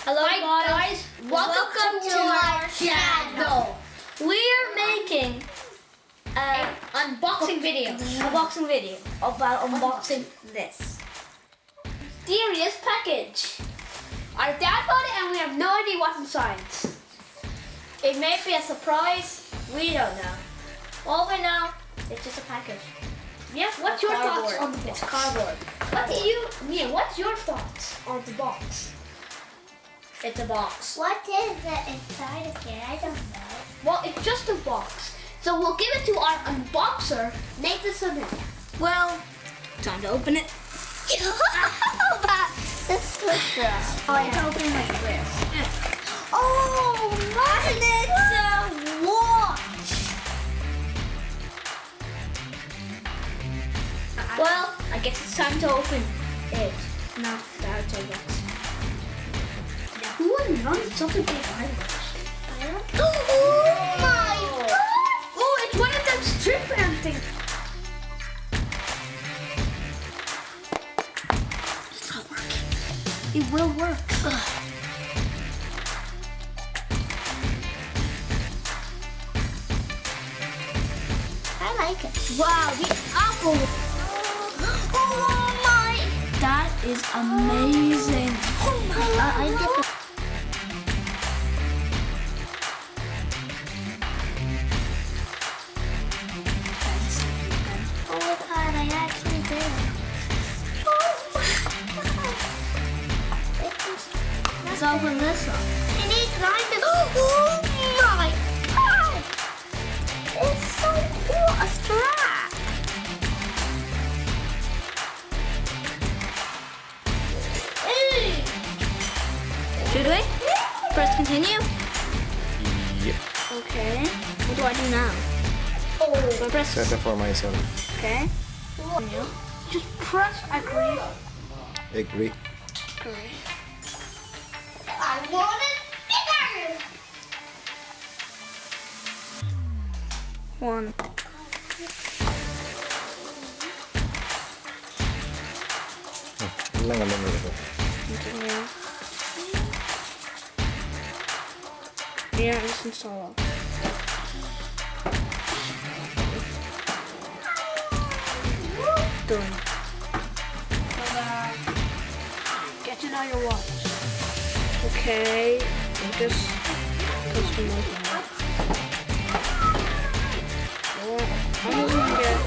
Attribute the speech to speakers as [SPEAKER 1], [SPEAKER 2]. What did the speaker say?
[SPEAKER 1] Hello
[SPEAKER 2] Hi guys, welcome to our channel.
[SPEAKER 1] We're making an
[SPEAKER 2] Unboxing video.
[SPEAKER 1] unboxing video about unboxing this mysterious package.
[SPEAKER 2] Our dad bought it and we have no idea what's inside.
[SPEAKER 1] It may be a surprise. We don't know. All we know, it's just a package.
[SPEAKER 2] Yeah, what's your thoughts
[SPEAKER 1] Cardboard.
[SPEAKER 2] on the
[SPEAKER 1] It's
[SPEAKER 2] box?
[SPEAKER 1] cardboard.
[SPEAKER 2] What do you mean? What's your thoughts on the box?
[SPEAKER 1] It's a box.
[SPEAKER 3] What is it inside of here? I don't know.
[SPEAKER 2] Well, it's just a box. So we'll give it to our unboxer, Nathan Summon.
[SPEAKER 1] Well, time to open it.
[SPEAKER 3] This was
[SPEAKER 1] Oh, I can open it like this.
[SPEAKER 3] Oh, man, it's a watch.
[SPEAKER 1] Well, I guess it's time to open it. Now, that's a box.
[SPEAKER 2] Who would run such a big iWatch?
[SPEAKER 3] Oh my God!
[SPEAKER 2] Oh, it's one of them strip band things.
[SPEAKER 1] It's not working. It will work.
[SPEAKER 3] I like it.
[SPEAKER 1] Wow, the apple.
[SPEAKER 3] Oh my!
[SPEAKER 1] That is amazing.
[SPEAKER 3] Oh my! I get the. Oh God! I actually did.
[SPEAKER 1] Let's open this up.
[SPEAKER 3] It needs diamonds. Oh my God! It's so cool. A strap.
[SPEAKER 1] Should we? Press continue.
[SPEAKER 4] Yep.
[SPEAKER 1] Okay. What do I do now? Do I press?
[SPEAKER 4] Set it for myself.
[SPEAKER 1] Okay.
[SPEAKER 2] Just press agree.
[SPEAKER 4] Agree.
[SPEAKER 1] Agree.
[SPEAKER 3] I want it bigger.
[SPEAKER 1] One.
[SPEAKER 4] Lang alam mo ito.
[SPEAKER 1] Continue. Yeah, let's install. Done.
[SPEAKER 2] Get to know your watch.
[SPEAKER 1] Okay. I just customize my watch. Well, I'm gonna get.